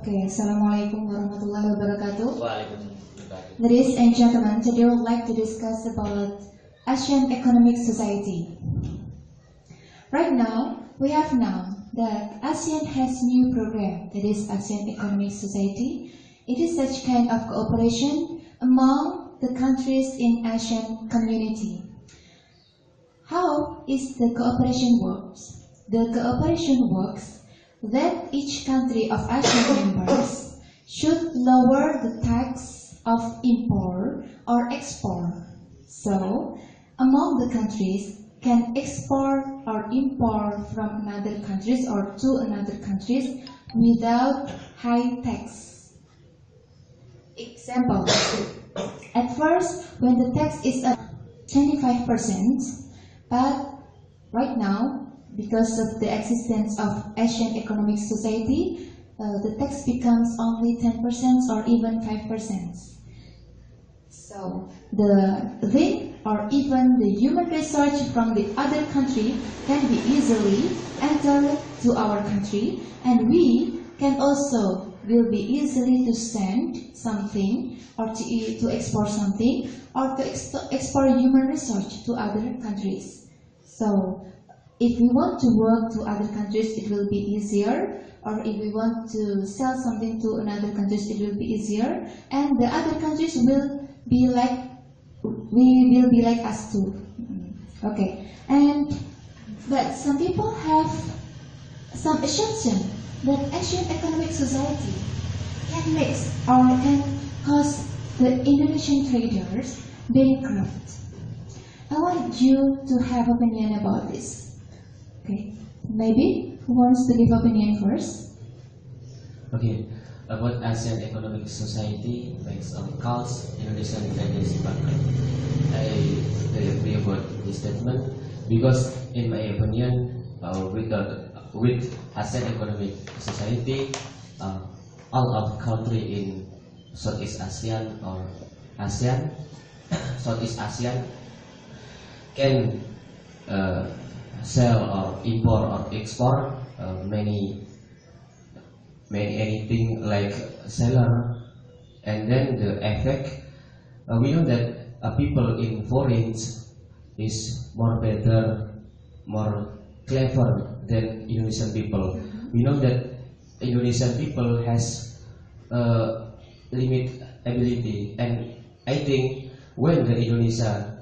Okay, Assalamualaikum warahmatullahi wabarakatuh. Waalaikumsalam. Ladies and gentlemen, today I would like to discuss about Asian Economic Society. Right now, we have known that ASEAN has new program, that is Asian Economic Society. It is such kind of cooperation among the countries in Asian community. How is the cooperation works? The cooperation works that each country of ASEAN members should lower the tax of import or export. So, among the countries can export or import from another countries or to another countries without high tax. Example, at first when the tax is at 25%, but right now, because of the existence of Asian Economic Society, the tax becomes only 10% or even 5%. So the thing or even the human research from the other country can be easily entered to our country, and we can also will be easily to send something or to export something or to export human research to other countries. So if we want to work to other countries, it will be easier, or if we want to sell something to another countries, it will be easier, and the other countries will be like us too. Okay, but some people have some assumption that Asian Economic Society can mix or can cause the Indonesian traders bankrupt. I want you to have opinion about this. Okay, maybe who wants to give opinion first? Okay, about ASEAN Economic Society based on cause Indonesian traders bankrupt. I very agree about this statement because, in my opinion, with ASEAN Economic Society, all of country in Southeast ASEAN or ASEAN, Southeast ASEAN can sell or import or export many anything like seller, and then the effect we know that people in foreign is more better, more clever than Indonesian people. We know that Indonesian people has limit ability, and I think when the Indonesia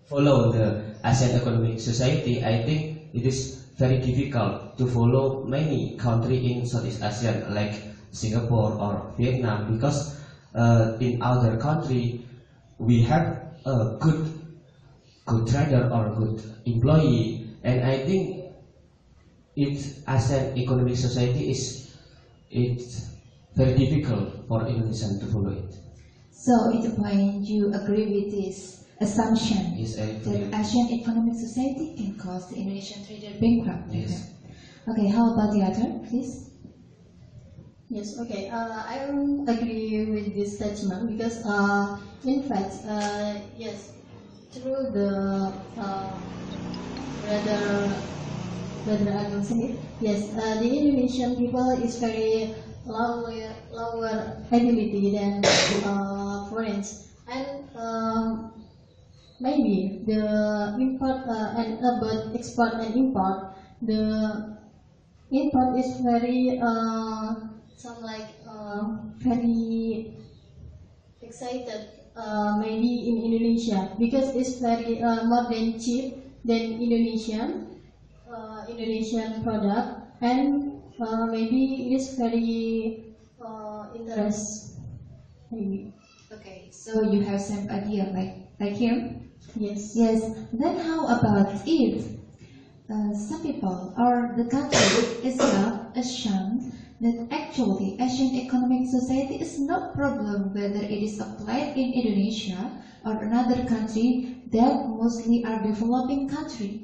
follow the ASEAN Economic Society, I think it is very difficult to follow many countries in Southeast ASEAN like Singapore or Vietnam, because in other country we have a good trader or good employee, and I think ASEAN Economic Society it's very difficult for Indonesian to follow it. So it when you agree with this assumption, Yes, I agree. that Asian Economic Society can cause the Indonesian trader bankrupt. Yes. Okay, how about the other, please? Yes, okay. I don't agree with this statement because, in fact, yes, through the brother Agung said, yes, the Indonesian people is very lower ability than foreigners, and maybe the import and about export and import, the import is very very excited maybe in Indonesia because it's very more than cheap than Indonesian product, and maybe it is very interest maybe. Okay, so you have some idea like him? Yes. Yes. Then how about if some people or the country itself assume that actually Asian Economic Society is no problem whether it is applied in Indonesia or another country that mostly are developing country,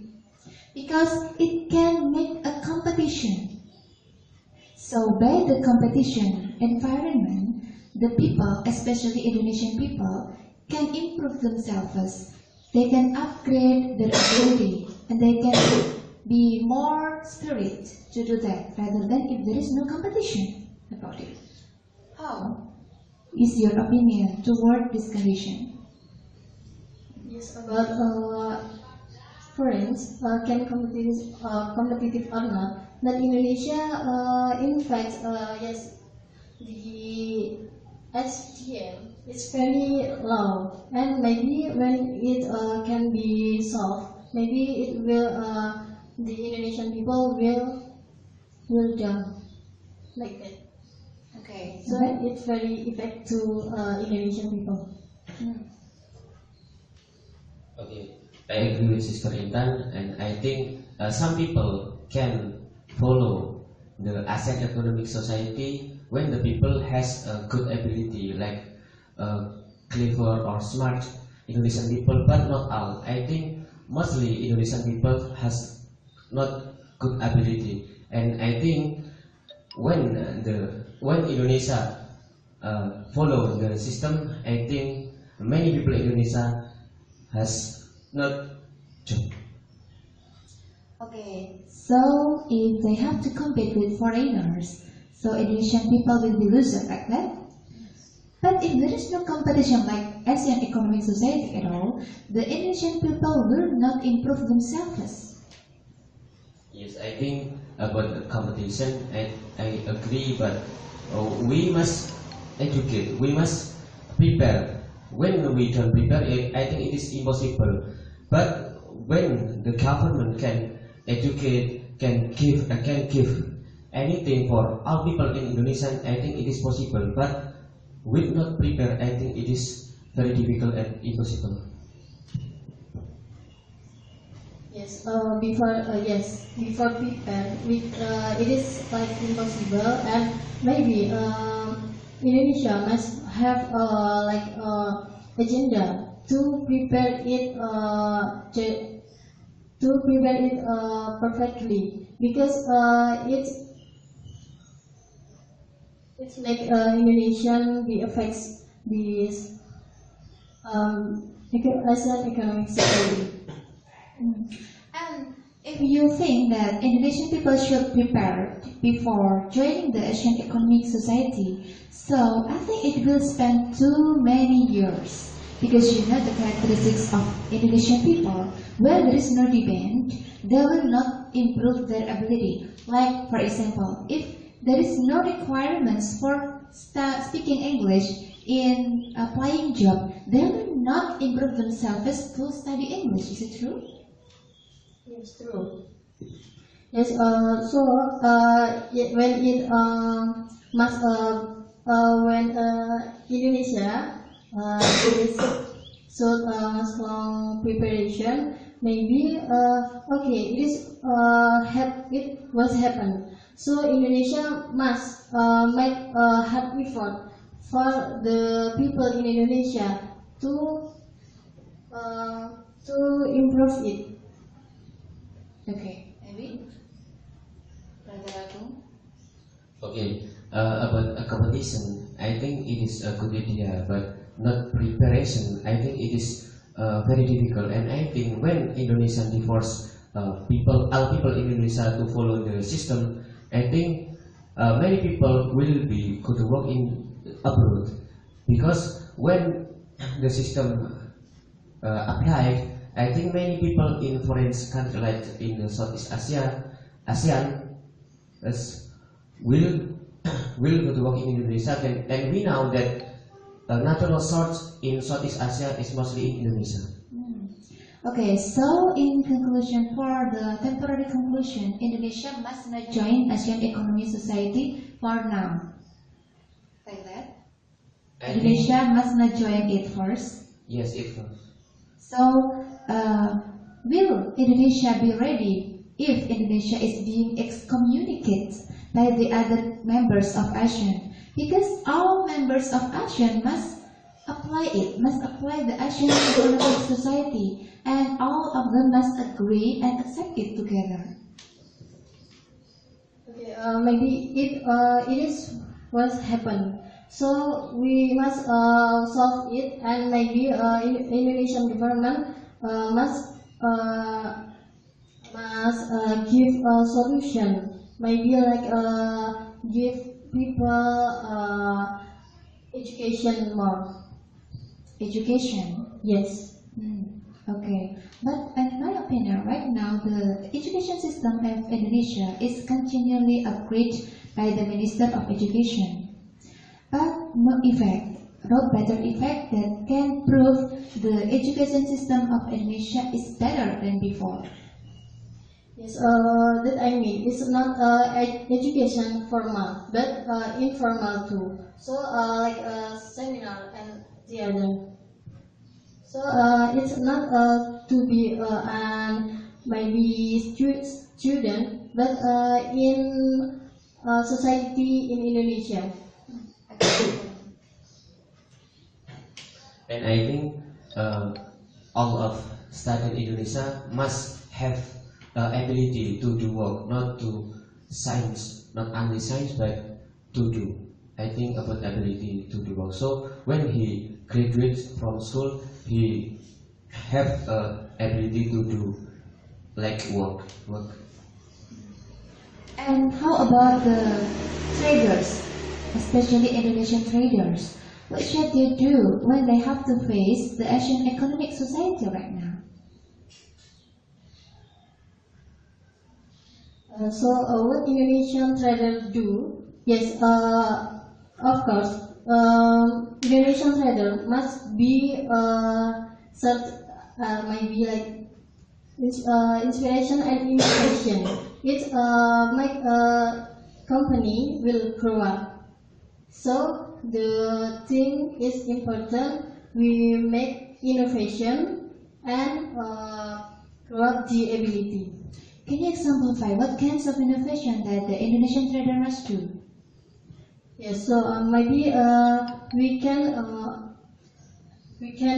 because it can make a competition. So by the competition environment, the people, especially Indonesian people, can improve themselves. They can upgrade their ability, and they can be more spirit to do that rather than if there is no competition about it. How is your opinion toward this condition? Yes, about friends can competitive or not. That Indonesia, in fact, yes, the STM is very low, and maybe when it can be solved, maybe it will the Indonesian people will down like that. Okay, So it's very effect to Indonesian people. Okay, I agree with Sister Intan, and I think some people can follow the ASEAN Economic Society when the people has a good ability, like clever or smart Indonesian people, but not all. I think mostly Indonesian people has not good ability, and I think when Indonesia follow the system, I think many people in Indonesia has not job. Okay, so if they have to compete with foreigners, so Indonesian people will be loser like that? But if there is no competition like ASEAN Economic Society at all, the Indonesian people will not improve themselves. Yes, I think about the competition, I agree, but we must educate, we must prepare. When we don't prepare it, I think it is impossible. But when the government can educate, can give anything for all people in Indonesia, I think it is possible. But with not prepare, I think it is very difficult and impossible. Yes, before prepare, it is like impossible, and maybe Indonesia must have agenda to prepare it perfectly, because it's like Indonesian the affects this ASEAN economic security. And if you think that Indonesian people should prepare before joining the Asian Economic Society, so I think it will spend too many years, because you know the characteristics of Indonesian people. Where there is no demand, they will not improve their ability. Like, for example, if there is no requirements for speaking English in applying job, they will not improve themselves to study English. Is it true? Yes, true. Yes. When it must when Indonesia is so long preparation, maybe okay, it was happened. So Indonesia must make a hard effort for the people in Indonesia to improve it. Okay, maybe. Brother Agung? Okay, about a competition, I think it is a good idea, but not preparation. I think it is very difficult, and I think when Indonesia force all people in Indonesia to follow the system, I think many people will be go to work in abroad, because when the system applied, I think many people in foreign countries like in the Southeast ASEAN will go to work in Indonesia, and we know that natural source in Southeast Asia is mostly in Indonesia. Okay, so in conclusion, for the temporary conclusion, Indonesia must not join ASEAN Economic Society for now. Like that? Indonesia must not join it first. Yes, it first. So, will Indonesia be ready if Indonesia is being excommunicated by the other members of ASEAN? Because all members of ASEAN must apply the ASEAN Economic Society, and all of them must agree and accept it together. Okay, maybe it is what happened. So we must solve it, and maybe Indonesian government must must give a solution. Maybe like give people education more. Education. Yes. Okay, but in my opinion, right now the education system of Indonesia is continually upgraded by the Minister of Education, but no effect, no better effect that can prove the education system of Indonesia is better than before. Yes, that I mean, it's not education formal, but informal too. So like a seminar and the other. So it's not to be an maybe student, but in society in Indonesia. And I think all of student in Indonesia must have ability to do work, not to science, not only science, but to do. I think about ability to do work. So when he graduates from school, he have ability to do like work. And how about the traders, especially Indonesian traders? What should they do when they have to face the Asian economic society right now? So what Indonesian traders do? Yes, of course. Indonesian trader must be maybe like inspiration and innovation. It make a company will grow up. So the thing is important. We make innovation and grow up the ability. Can you exemplify what kinds of innovation that the Indonesian trader must do? Yes, so maybe we can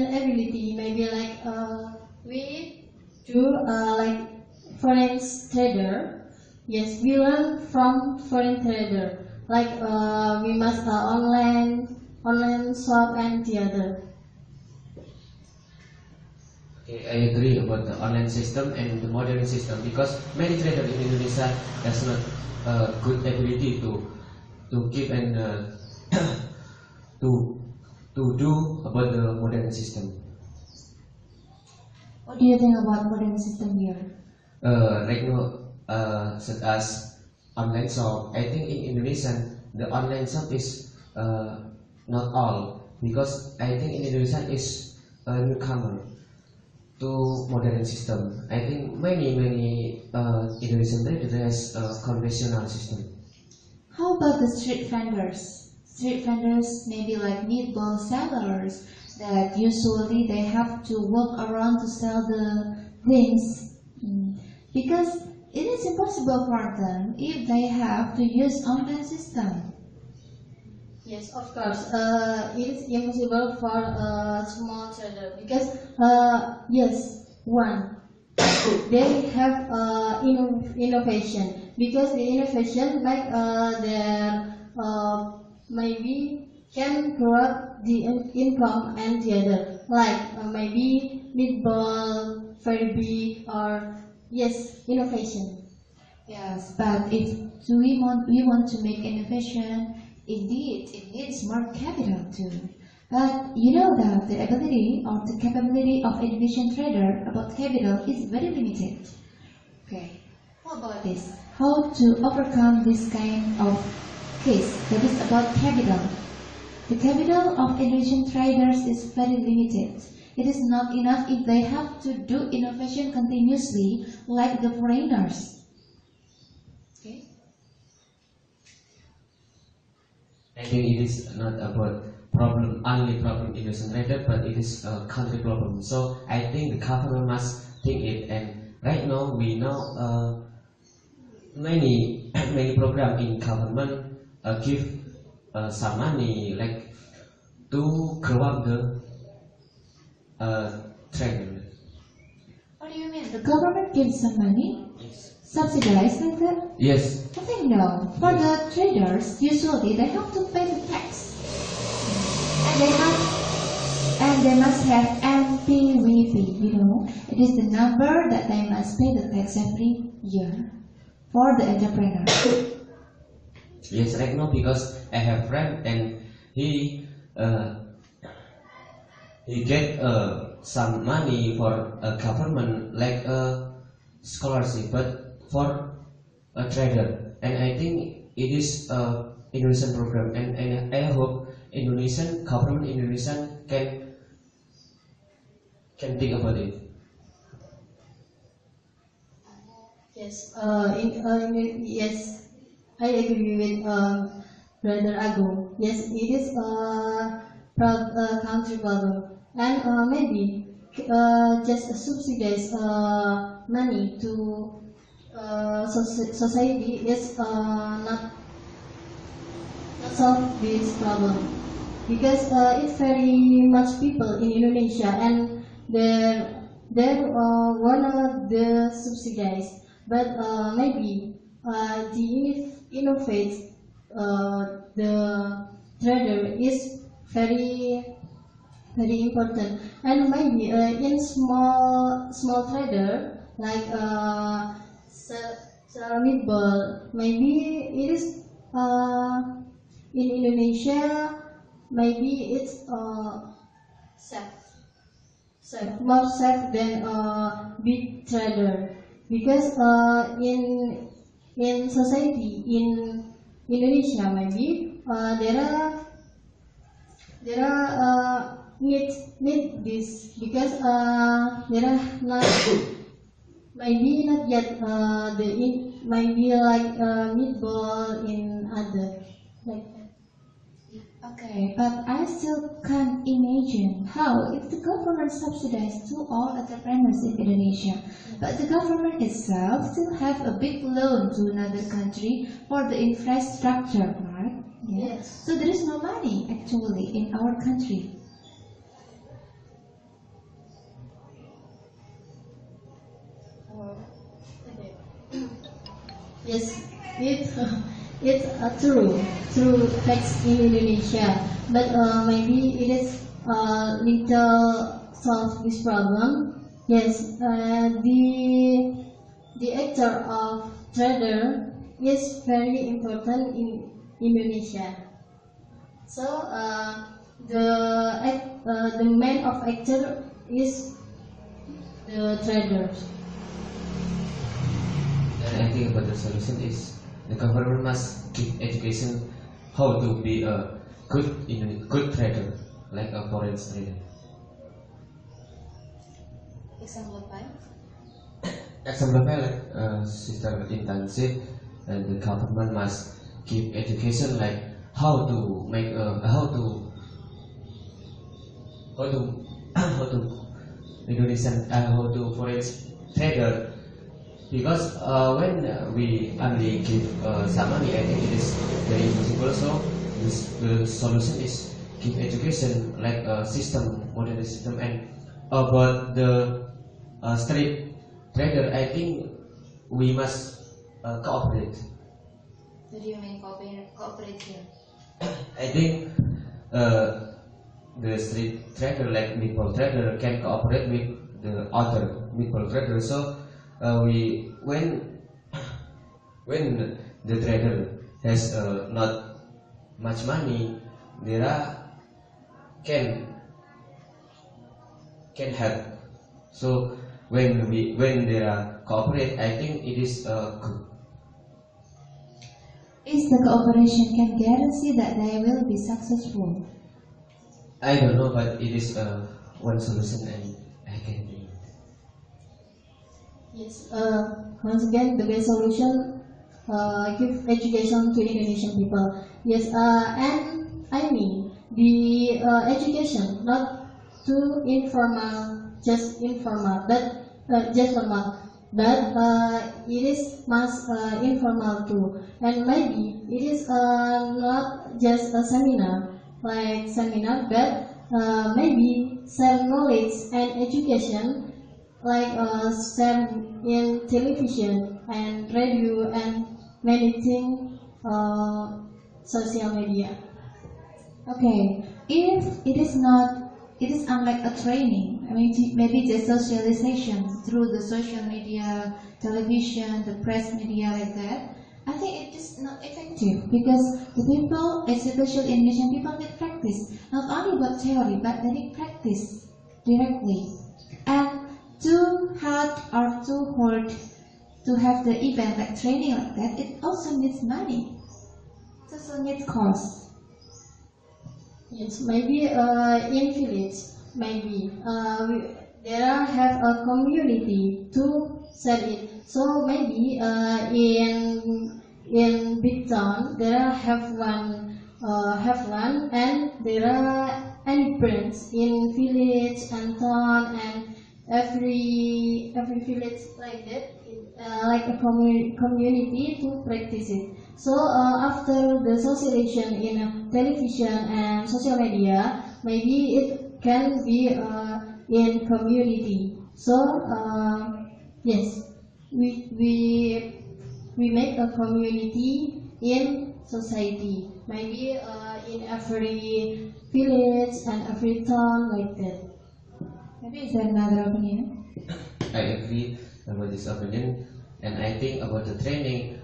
ability maybe like we do like foreign trader. Yes, we learn from foreign trader. Like we must online shop and the other. Okay, I agree about the online system and the modern system because many traders in Indonesia has not good ability to keep and to do about the modern system. What do you think about modern system here? Right now, such as online shop, I think in Indonesia the online shop is not all because I think in Indonesia is a newcomer to modern system. I think many Indonesian traders has a conventional system. How about the street vendors? Street vendors maybe like meatball sellers that usually they have to walk around to sell the things because it is impossible for them if they have to use online system. Yes, of course. It is impossible for a small trader because yes, one they have innovation because the innovation make their maybe can grow up the income and the other like maybe meatball very big or yes innovation. Yes, but if we want to make innovation, indeed it needs more capital too. But you know that the ability or the capability of Indonesian trader about capital is very limited. Okay, what about this? How to overcome this kind of case that is about capital? The capital of Indonesian traders is very limited. It is not enough if they have to do innovation continuously like the foreigners. Okay. I think it is not about only problem Indonesian trader, but it is a country problem. So I think the government must think it. And right now we know many program in government give some money like to grow up the trader. What do you mean? The government gives some money? Yes. Subsidized like that? Yes. I think no. For the traders, usually they have to pay the tax. And they must have MP with you know, it is the number that they must pay the tax every year for the entrepreneur. Yes, right now because I have friend and he get some money for a government like a scholarship, but for a trader, and I think it is a Indonesian program, and I hope Indonesian government Indonesian can think about it. Yes, yes, I agree with Brother Ago. Yes, it is a country problem, and maybe just subsidize money to society is not solve this problem, because it's very much people in Indonesia, and there wanna the subsidize, but maybe the innovate the trader is very important, and maybe in small trader like cerebral, maybe it is in Indonesia, maybe it's more safe than big trader, because in society in Indonesia, maybe there are need this, because there are not maybe not yet maybe like meatball in other like that. Okay, but I still can't imagine how if the government subsidized to all entrepreneurs in Indonesia, but the government itself still have a big loan to another country for the infrastructure, right? Yeah. Yes. So there is no money actually in our country. Yes, it's true text in Indonesia, but maybe it is little solve this problem. Yes, the actor of trader is very important in Indonesia. So the main of actor is the traders. And I think about the solution is the government must give education how to be a good trader, like a foreign trader. Example 5. Example like Sister internship, and the government must give education like how to make how to Indonesian how to foreign trader. Because when we only give some money, I think it is very impossible. So the solution is give education like a system, modern system, and about the street trader. I think we must cooperate. What do you mean cooperate here? I think the street trader like meatball trader can cooperate with the other meatball trader. So when the trader has not much money, there can help. So when they are cooperate, I think it is good. Is the cooperation can guarantee that they will be successful? I don't know, but it is one solution, and I can do it. Yes, once again, the best solution give education to Indonesian people. Yes, and I mean the education not too informal, just informal, but just formal, but it is must informal too, and maybe it is not just a seminar, but maybe share knowledge and education, like share in television and radio and many things, social media. Okay, if it is not, it is unlike a training maybe the socialization through the social media, television, the press media like that. I think it is not effective because the people, especially Indonesian people, need practice. Not only about theory, but they need practice directly. And too hard or too hard to have the event like training like that, it also needs money. It also needs cost. Yes, maybe in village, maybe there have a community to set it. So maybe in big town there have one, and there are any brands in village and town and every village like that, like a community to practice it. So after the socialization in television and social media, maybe it can be in community. So yes, we make a community in society. Maybe in every village and every town like that. Maybe is there another opinion? I agree about this opinion, and I think about the training.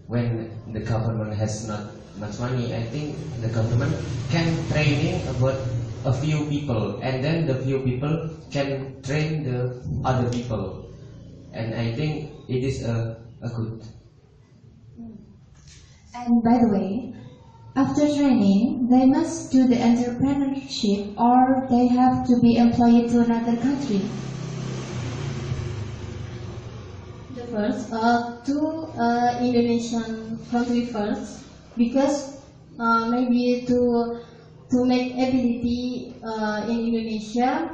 When the government has not much money, I think the government can training about a few people, and then the few people can train the other people, and I think it is a good. And by the way, after training, they must do the entrepreneurship or they have to be employed to another country. The first to Indonesian country first, because maybe to make ability in Indonesia,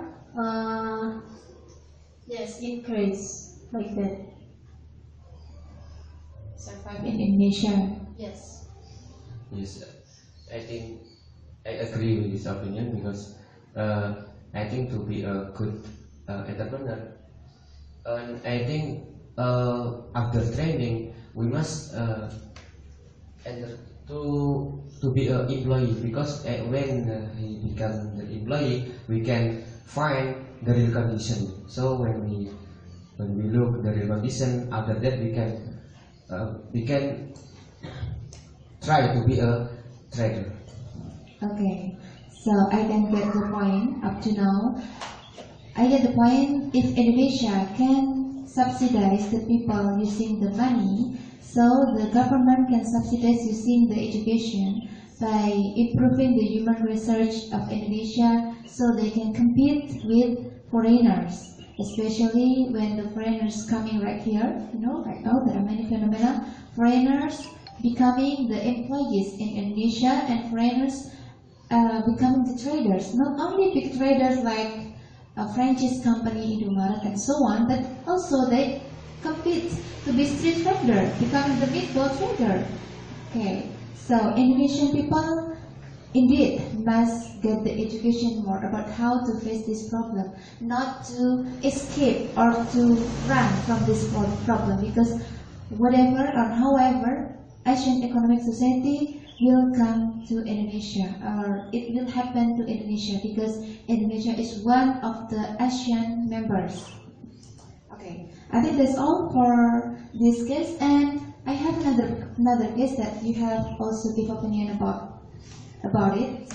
yes, increase like that. Survive in Indonesia. Yes. Yes, I think I agree with this opinion because I think to be a good entrepreneur, and I think after training we must enter to be an employee, because when he become the employee, we can find the real condition. So when we look the real condition, after that we can try to be a trader. Okay, so I can get the point up to now. I get the point. If Indonesia can subsidize the people using the money, so the government can subsidize using the education by improving the human research of Indonesia, so they can compete with foreigners, especially when the foreigners coming right here. Right now there are many phenomena. Foreigners becoming the employees in Indonesia and foreigners becoming the traders. Not only big traders like a franchise company, Indomaret and so on, but also they compete to be street trader, becoming the meatball trader. Okay, so Indonesian people indeed must get the education more about how to face this problem, not to escape or to run from this problem, because whatever or however Asian economic society will come to Indonesia, or it will happen to Indonesia, because Indonesia is one of the ASEAN members. Okay, I think that's all for this case, and I have another case that you have also give opinion about it.